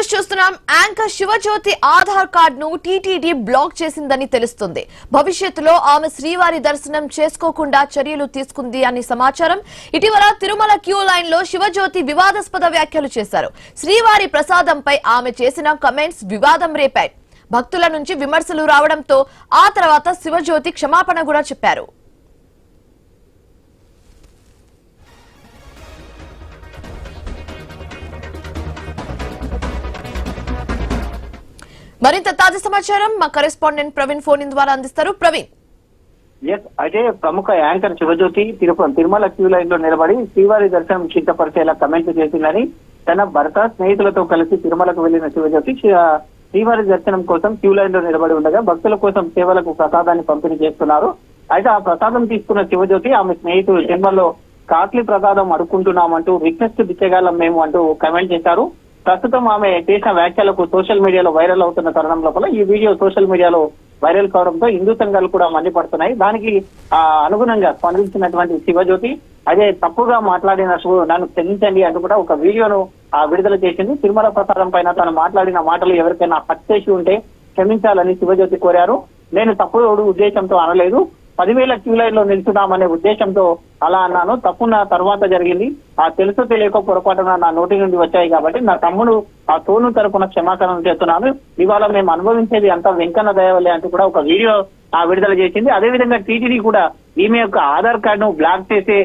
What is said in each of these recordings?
News చూస్తున్నాం. Anchor Shivajyothi Aadhaar కార్డును TTD black చేసిందని తెలుస్తుంది. భవిష్యత్తులో ఆమె శ్రీవారి దర్శనం చేసుకోకుండా చర్యలు తీసుకుంది అని సమాచారం. ఇటీవల తిరుమల క్యూ లైన్ లో శివజ్యోతి వివాదాస్పద వ్యాఖ్యలు చేశారు. శ్రీవారి ప్రసాదంపై ఆమె చేసిన కమెంట్స్ వివాదం రేపాయి. భక్తుల నుంచి విమర్శలు రావడంతో ఆ తర్వాత శివజ్యోతి క్షమాపణ కూడా చెప్పారు. మరింత తాజా సమాచారం మా కరెస్పాండెంట్ ప్రవీణ్ ఫోన్ ద్వారా అందిస్తారు. ప్రవీణ్. అయితే ప్రముఖ anchor Shivajyothi Tirumala queue line లో నిలబడి శ్రీవారి దర్శనం చింతపరిచేలా కమెంట్ చేసిందని తన భర్త స్నేహితులతో కలిసి తిరుమలకు వెళ్లిన శివజ్యోతి శ్రీవారి దర్శనం కోసం క్యూ లైన్ లో నిలబడి ఉండగా భక్తుల కోసం సేవలకు ప్రసాదాన్ని పంపిణీ చేస్తున్నారు. అయితే ఆ ప్రసాదం తీసుకున్న శివజ్యోతి ఆమె స్నేహితులు తిరుమలలో కాస్ట్లీ ప్రసాదం అడుక్కుంటున్నామంటూ రిక్వెస్ట్ దిచ్చగలం మేము అంటూ కమెంట్ చేశారు. ప్రస్తుతం ఆమె చేసిన వ్యాఖ్యలకు సోషల్ మీడియాలో వైరల్ అవుతున్న తరుణం లోపల ఈ వీడియో సోషల్ మీడియాలో వైరల్ కావడంతో హిందూ సంఘాలు కూడా మండిపడుతున్నాయి. దానికి అనుగుణంగా స్పందించినటువంటి శివజ్యోతి అదే తప్పుగా మాట్లాడిన నన్ను క్షమించండి అంటూ కూడా ఒక వీడియోను విడుదల చేసింది. తిరుమల ప్రసాదం పైన తను మాట్లాడిన మాటలు ఎవరికైనా హత్య చేసి ఉంటే క్షమించాలని శివజ్యోతి కోరారు. నేను తప్పుడు ఉద్దేశంతో అనలేదు, 10,000 క్యూ లైన్ లో నిల్చున్నామనే ఉద్దేశంతో అలా అన్నాను. తప్పు నా తర్వాత జరిగింది. తెలుసో తెలియక పొరపాటున నా నోటి నుండి వచ్చాయి కాబట్టి నా తమ్ముడు ఆ తోను తరపున క్షమాపణలు చేస్తున్నాను. ఇవాళ మేము అనుభవించేది అంతా వెంకన్న దయవల్లే అంటూ కూడా ఒక వీడియో విడుదల చేసింది. అదేవిధంగా టీటీడీ కూడా ఈమె యొక్క ఆధార్ కార్డును బ్లాక్ చేసే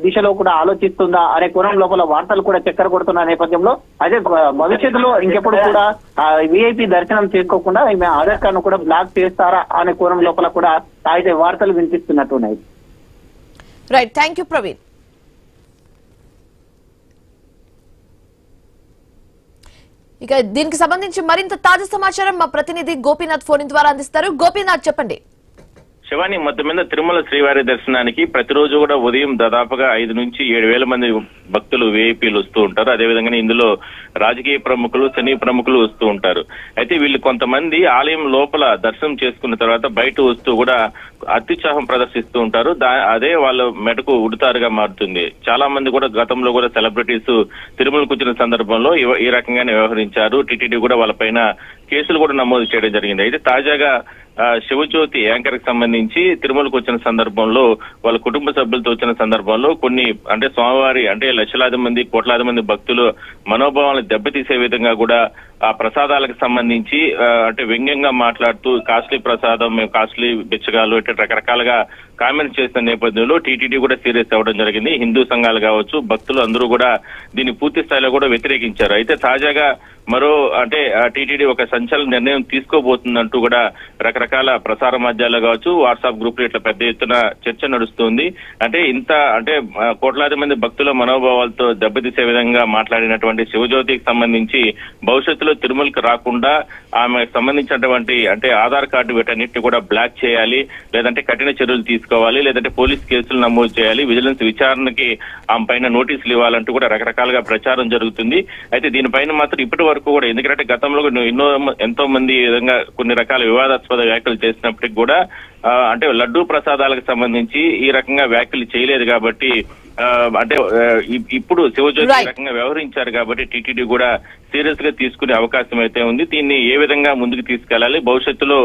దిశలో కూడా ఆలోచిస్తుందా అనే కోణం లోపల వార్తలు కూడా చక్కర కొడుతున్న నేపథ్యంలో అదే భవిష్యత్తులో ఇంకెప్పుడు కూడా విఐపి దర్శనం చేసుకోకుండా ఈమె ఆధార్ కార్డును కూడా బ్లాక్ చేస్తారా అనే కోణం లోపల కూడా అయితే వార్తలు వినిపిస్తున్నట్టున్నాయి. Right, thank you Praveen. ఇక దీనికి సంబంధించి మరింత తాజా సమాచారం మా ప్రతినిధి గోపీనాథ్ ఫోన్ ద్వారా అందిస్తారు. గోపీనాథ్, చెప్పండి. శివాని, మొత్తం మీద తిరుమల శ్రీవారి దర్శనానికి ప్రతిరోజు కూడా ఉదయం దాదాపుగా 5 నుంచి 7,000 మంది భక్తులు విఐపీలు వస్తూ ఉంటారు. అదేవిధంగా ఇందులో రాజకీయ ప్రముఖులు, సినీ ప్రముఖులు వస్తూ ఉంటారు. అయితే వీళ్ళు కొంతమంది ఆలయం లోపల దర్శనం చేసుకున్న తర్వాత బయట వస్తూ కూడా అత్యుత్సాహం ప్రదర్శిస్తూ ఉంటారు. అదే వాళ్ళ మెడకు ఉడతారుగా మారుతుంది. చాలా మంది కూడా గతంలో కూడా సెలబ్రిటీస్ తిరుమలకు వచ్చిన సందర్భంలో ఈ రకంగానే వ్యవహరించారు. టీటీడీ కూడా వాళ్ళపైన కేసులు కూడా నమోదు చేయడం జరిగింది. అయితే తాజాగా శివజ్యోతి యాంకర్ కి సంబంధించి తిరుమలకు వచ్చిన సందర్భంలో వాళ్ళ కుటుంబ సభ్యులతో వచ్చిన సందర్భంలో కొన్ని అంటే స్వామివారి అంటే లక్షలాది మంది, కోట్లాది మంది భక్తులు మనోభావాలను దెబ్బతీసే విధంగా కూడా ఆ ప్రసాదాలకు సంబంధించి అంటే వ్యంగ్యంగా మాట్లాడుతూ కాస్ట్లీ ప్రసాదం, మేము కాస్ట్లీ బిచ్చగాలు ఇట్లా రకరకాలుగా కామెంట్స్ చేసిన నేపథ్యంలో టీటీడీ కూడా సీరియస్ అవ్వడం జరిగింది. హిందూ సంఘాలు కావచ్చు, భక్తులు అందరూ కూడా దీన్ని పూర్తి స్థాయిలో కూడా వ్యతిరేకించారు. అయితే తాజాగా మరో అంటే టీటీడీ ఒక సంచలన నిర్ణయం తీసుకోబోతుందంటూ కూడా రకరకాల ప్రసార మాధ్యమాలు కావచ్చు, వాట్సాప్ గ్రూపులు ఇట్లా పెద్ద ఎత్తున చర్చ నడుస్తుంది. అంటే ఇంత అంటే కోట్లాది మంది భక్తుల మనోభావాలతో దెబ్బతీసే విధంగా మాట్లాడినటువంటి శివజ్యోతికి సంబంధించి భవిష్యత్తులో తిరుమలకు రాకుండా ఆమెకు సంబంధించినటువంటి అంటే ఆధార్ కార్డు వీటన్నిటిని కూడా బ్లాక్ చేయాలి, లేదంటే కఠిన చర్యలు తీసుకోవాలి, లేదంటే పోలీస్ కేసులు నమోదు చేయాలి, విజిలెన్స్ విచారణకి ఆమె పైన నోటీసులు ఇవ్వాలంటూ కూడా రకరకాలుగా ప్రచారం జరుగుతుంది. అయితే దీనిపైన మాత్రం ఇప్పటి వరకు కూడా ఎందుకంటే గతంలో ఎంతో మంది ఈ విధంగా కొన్ని రకాల వివాదాస్పద వ్యాఖ్యలు చేసినప్పటికీ కూడా అంటే లడ్డూ ప్రసాదాలకు సంబంధించి ఈ రకంగా వ్యాఖ్యలు చేయలేదు కాబట్టి అంటే ఇప్పుడు శివజ్యోతి ఈ రకంగా వ్యవహరించారు కాబట్టి టీటీడీ కూడా సీరియస్ గా తీసుకునే అవకాశం అయితే ఉంది. దీన్ని ఏ విధంగా ముందుకు తీసుకెళ్లాలి, భవిష్యత్తులో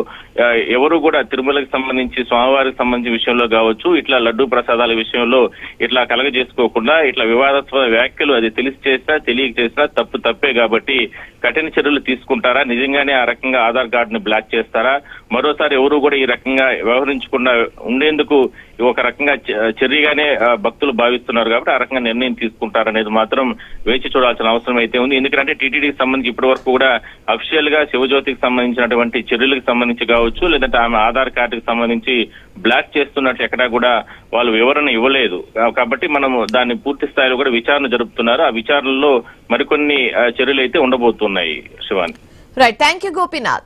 ఎవరు కూడా తిరుమలకు సంబంధించి స్వామివారికి సంబంధించిన విషయంలో కావచ్చు, ఇట్లా లడ్డూ ప్రసాదాల విషయంలో ఇట్లా కలగజేసుకోకుండా ఇట్లా వివాదాస్పద వ్యాఖ్యలు అది తెలిసి చేసినా తెలియక చేసినా తప్పే కాబట్టి కఠిన చర్యలు తీసుకుంటారా, నిజంగానే ఆ రకంగా ఆధార్ కార్డుని బ్లాక్ చేస్తారా, మరోసారి ఎవరు కూడా ఈ రకంగా వ్యవహరించకుండా ఉండేందుకు ఒక రకంగా చర్యగానే భక్తులు భావిస్తున్నారు కాబట్టి ఆ రకంగా నిర్ణయం తీసుకుంటారనేది మాత్రం వేచి చూడాల్సిన అవసరం అయితే ఉంది. ఎందుకంటే టీటీడీకి సంబంధించి ఇప్పటి వరకు కూడా అఫీషియల్ గా శివజ్యోతికి సంబంధించినటువంటి చర్యలకు సంబంధించి కావచ్చు, లేదంటే ఆమె ఆధార్ కార్డుకి సంబంధించి బ్లాక్ చేస్తున్నట్టు ఎక్కడా కూడా వాళ్ళు వివరణ ఇవ్వలేదు. కాబట్టి మనము దాన్ని పూర్తి స్థాయిలో కూడా విచారణ జరుపుతున్నారు. ఆ విచారణలో మరికొన్ని చర్యలు అయితే ఉండబోతున్నాయి. Shivani. Right, thank you Gopinath.